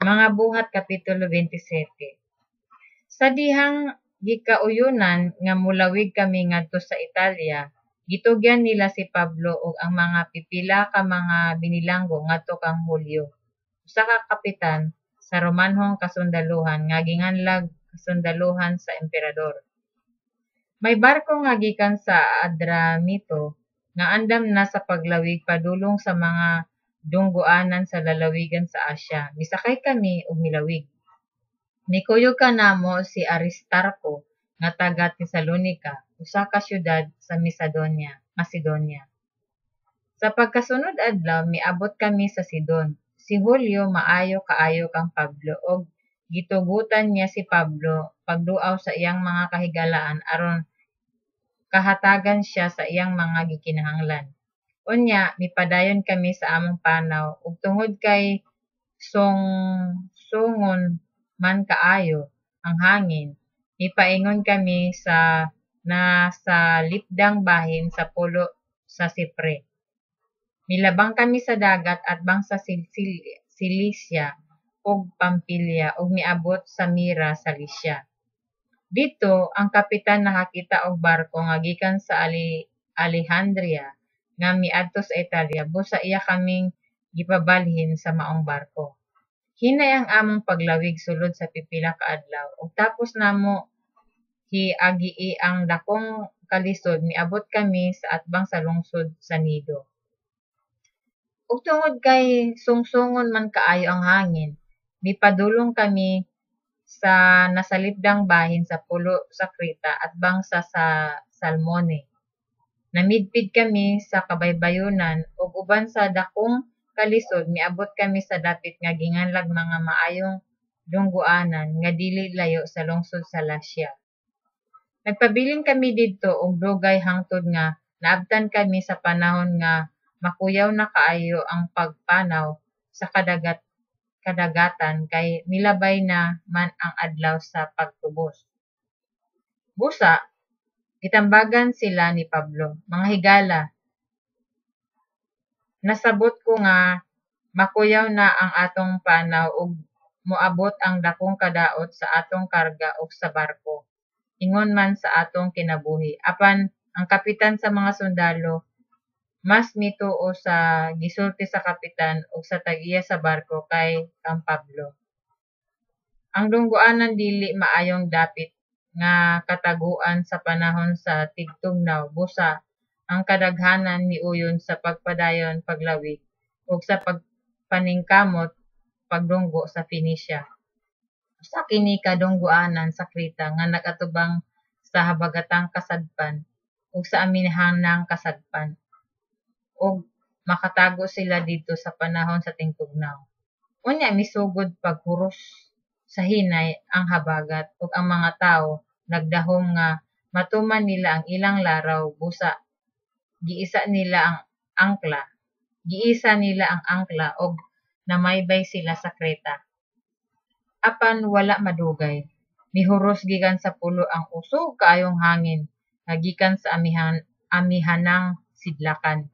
Mga buhat Kapitulo 27. Sa dihang gikauyunan nga mulawig kami ngadto sa Italya, gitugyan nila si Pablo ug ang mga pipila ka mga binilanggo ngadto kang Hulyo, usa ka kapitan sa Romanhong kasundaluhan nga ginganlag kasundaluhan sa emperador. May barko nga gikan sa Adramito nga andam na sa paglawig padulong sa mga dunggoanan sa lalawigan sa Asya. Misakay kami ug milawig. Nikuyog ka namo si Aristarco nga taga Tesalonica, usa ka syudad sa Macedonia. Sa pagkasunod adlaw miabot kami sa Sidon. Si Julio maayo kaayo kang Pablo og gitugutan niya si Pablo pagduaw sa iyang mga kahigalaan aron kahatagan siya sa iyang mga gikinahanglan. Unya mipadayon kami sa among panaw ug tungod kay sungon man kaayo ang hangin, mipaingon kami sa nasa lipdang bahin sa pulo sa Sipre. Milabang kami sa dagat atbang sa Cilicia ug Pampilya ug miabot sa Mira sa Lycia. Dito ang kapitan nakakita og barko nga gikan sa Alejandria nga miadto sa Italya, busa iya kaming gipabalhin sa maong barko. Hinay ang among paglawig sulod sa pipila ka adlaw ug tapos namo hiagii ang dakong kalisod miabot kami sa atbang sa lungsod sa Nido. Ug tungod kay sungsungon man kaayo ang hangin, mipadulong kami sa nasalipdang bahin sa pulo sa Creta atbang sa Salmone. Namidpid kami sa kabaybayonan ug uban sa dakong kalisod miabot kami sa dapit nga ginganlag mga maayong dunggoanan nga dili layo sa lungsod sa Lasea. Nagpabilin kami didto og dugay hangtod nga naabtan kami sa panahon nga makuyaw na kaayo ang pagpanaw sa kadagatan kay milabay na man ang adlaw sa pagtubos. Busa, gitambagan sila ni Pablo, mga higala, nasabot ko nga makuyaw na ang atong panaw ug moabot ang dakong kadaot sa atong karga ug sa barko, ingon man sa atong kinabuhi. Apan ang kapitan sa mga sundalo mas mituo sa gisulti sa kapitan ug sa tag-iya sa barko kay kang Pablo. Ang dunggoanan dili maayong dapit nga kataguan sa panahon sa tigtugnaw, busa ang kadaghanan miuyon sa pagpadayon paglawig ug sa pagpaningkamot pagdunggo sa Phoenicia. Usa kini ka dunggoanan sa Creta nga nagatubang sa habagatang kasadpan ug sa amihanang kasadpan ug makatago sila dito sa panahon sa tingtugnaw. Unya misugod paghuros sa hinay ang habagat ug ang mga tawo nagdahom nga matuman nila ang ilang laraw, busa giisa nila ang angkla ug namaybay sila sa Creta. Apan wala madugay, mihuros gikan sa pulo ang usog kaayong hangin nga gikan sa amihanang sidlakan.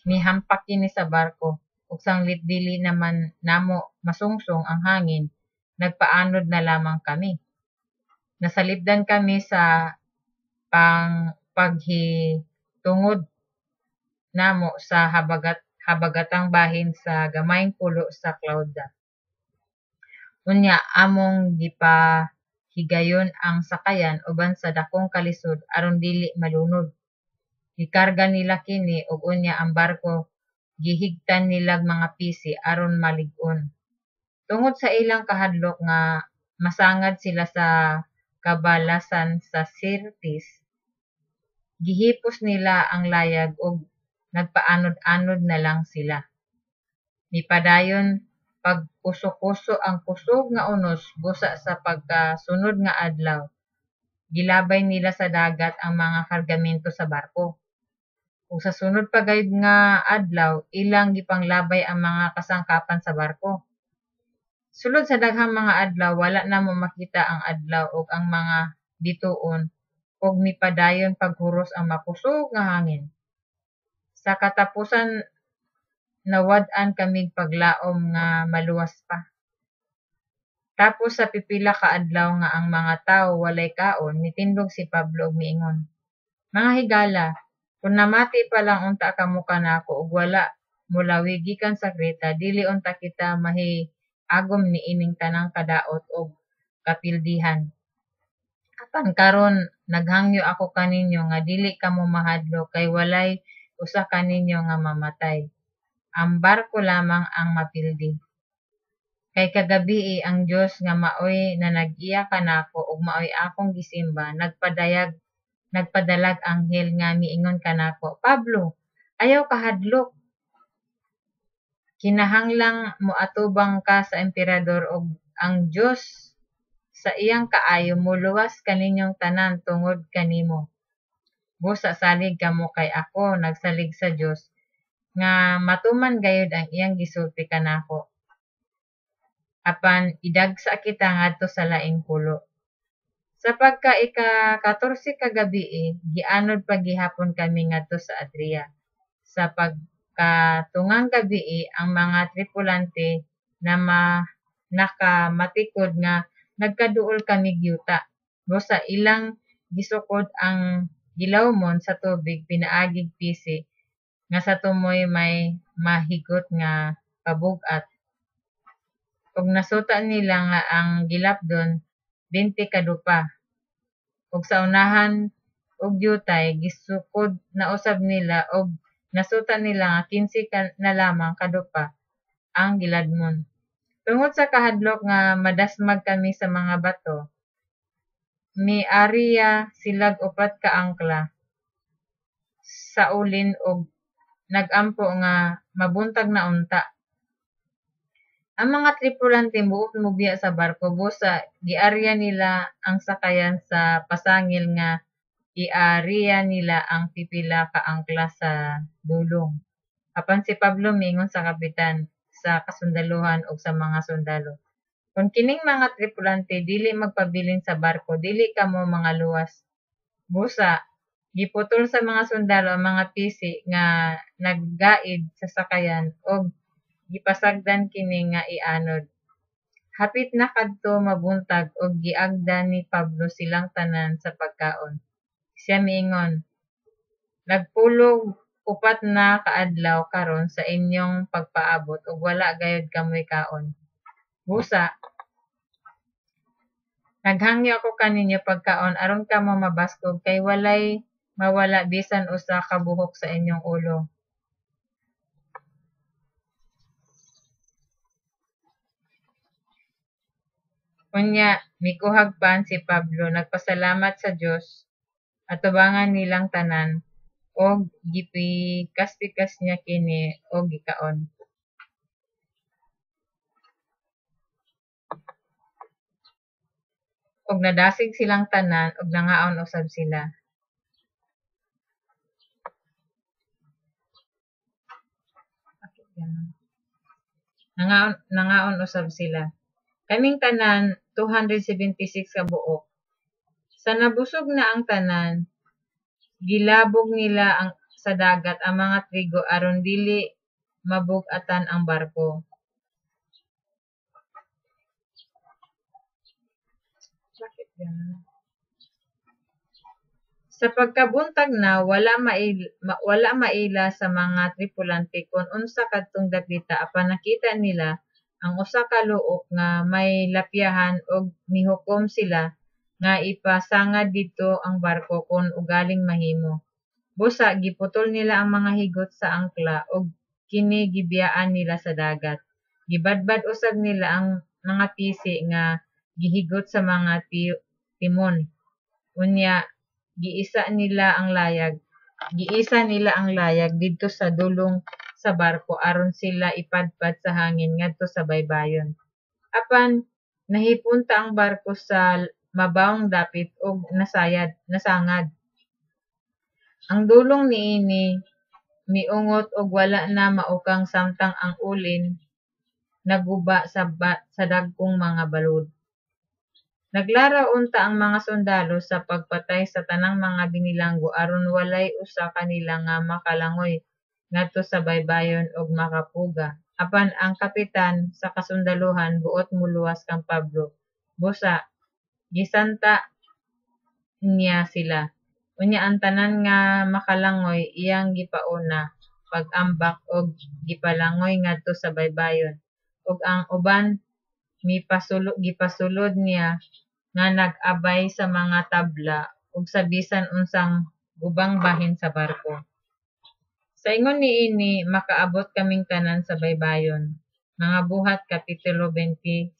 Mihampak kini sa barko ug sanglit dili naman namo masungsong ang hangin, nagpaanod na lamang kami. Nasalipdan kami sa paghitungod namo sa habagatang bahin sa gamayng pulo sa Clauda. Unya among gipahigayon ang sakayan uban sa dakong kalisod aron dili malunod. Gikarga nila kini ug unya ang barko gihigtan nilag mga pisi aron malig-on. Tungod sa ilang kahadlok nga masangad sila sa kabalasan sa Sirtis, gihipos nila ang layag ug nagpaanod-anod na lang sila. Mipadayon pagkuso-kuso ang kusog nga unos, busa sa pagkasunod nga adlaw gilabay nila sa dagat ang mga kargamento sa barko. Ug sa sunod pa gayud nga adlaw ilang gipanglabay ang mga kasangkapan sa barko. Sulod sa daghang mga adlaw wala na mo makita ang adlaw ug ang mga bituon ug mipadayon paghuros ang makusog nga hangin. Sa katapusan nawad-an kamig paglaom nga maluwas pa. Tapos sa pipila ka adlaw nga ang mga tawo walay kaon, nitindog si Pablo og miingon, "Mga higala, kung namati pa lang unta kamo kanako ug wala mulawi gikan sa Kreta, dili unta kita mahiagom niining tanang kadaot ug kapildihan. Apan karon naghangyo ako kaninyo nga dili kamo mahadlok kay walay usa kaninyo nga mamatay. Ang barko lamang ang mapildi. Kay kagabii ang Dios nga maoy na nag-iya kanako ug maoy akong gisimba, nagpadalag anghel nga miingon kanako, Pablo, ayaw kahadlok. Kinahanglang moatubang ka sa emperador ug ang Dios sa iyang kaayo moluwas kaninyong tanan tungod kanimo. Busa salig kamo kay ako nagsalig sa Dios nga matuman gayud ang iyang gisulti kanako. Apan idagsa kita ngadto sa laing pulo. Sa pagka ika-14 ka gabii, gianod pa gihapon kami ngadto sa Adria. Sa pagkatungang gabii, ang mga tripulante na nakamatikod nga nagkaduol kami gyuta. Busa ilang gisukod ang gilawmon sa tubig pinaagig pisi nga sa tumoy may mahigot nga pabug-at. Ug nasuta nila nga ang gilapdon 20 kadupa. Ug sa unahan ug yutay gisukod na usab nila ug nasuta nila nga 15 na lamang kadupa ang giladmon. Tungod sa kahadlok nga madasmag kami sa mga bato, miariya silag 4 ka angkla sa ulin ug nagampo nga mabuntag na unta. Ang mga tripulante buot mobiya sa barko busa giarya nila ang sakayan sa pasangil nga iariya nila ang pipila ka angkla sa dulong. Apan si Pablo miingon sa kapitan, sa kasundaluhan ug sa mga sundalo, kung kining mga tripulante dili magpabilin sa barko, dili kamo mga luwas. Busa giputol sa mga sundalo ang mga pisi nga naggaid sa sakayan ug gipasagdan kini nga ianod. Hapit na kadto mabuntag ug giagda ni Pablo silang tanan sa pagkaon. Siya miingon, nagpulog 4 na kaadlaw karon sa inyong pagpaabot ug wala gayud kamoy kaon. Busa naghangyo ako kaninyo pagkaon aron kamo mabaskog kay walay mawala bisan usa ka buhok sa inyong ulo. Unya, mikuhagpan si Pablo nagpasalamat sa Dios atubangan nilang tanan og gipikas-pikas niya kini og gikaon. Og nadasig silang tanan og nangaon usab sila. Nangaon usab sila. Kaming tanan 276 ka buok. Sa nabusog na ang tanan, gilabog nila sa dagat ang mga trigo aron dili mabug-atan ang barko. Sa pagkabuntag na wala maila sa mga tripulante kon unsa kadtong dapita apan nakita nila ang usa ka luok nga may lapyahan ug mihukom sila nga ipasangad dito ang barko kon ugaling mahimo. Busa giputol nila ang mga higot sa angkla ug kini gibiyaan nila sa dagat. Gibadbad usab nila ang mga pisi nga gihigot sa mga timon. Unya giisa nila ang layag didto sa dulong sa barko aron sila ipadpad sa hangin ngadto sa baybayon. Apan nahipunta ang barko sa mabawong dapit ug nasangad. Ang dulong niini miungot ug wala na maukang samtang ang ulin naguba sa dagkong mga balod. Naglaraw unta ang mga sundalo sa pagpatay sa tanang mga binilanggo aron walay usa kanila nga makalangoy ngadto sa baybayon ug makapuga. Apan ang kapitan sa kasundaluhan buot muluwas kang Pablo. Busa, gisanta niya sila. Unya ang tanan nga makalangoy iyang gipauna pag-ambak og gipalangoy ngadto sa baybayon. Ug ang uban gipasulod niya nga nag-abay sa mga tabla ug sa bisan unsang ubang bahin sa barko. Sa ingon niini makaabot kaming tanan sa baybayon. Mga buhat Kapitulo 27.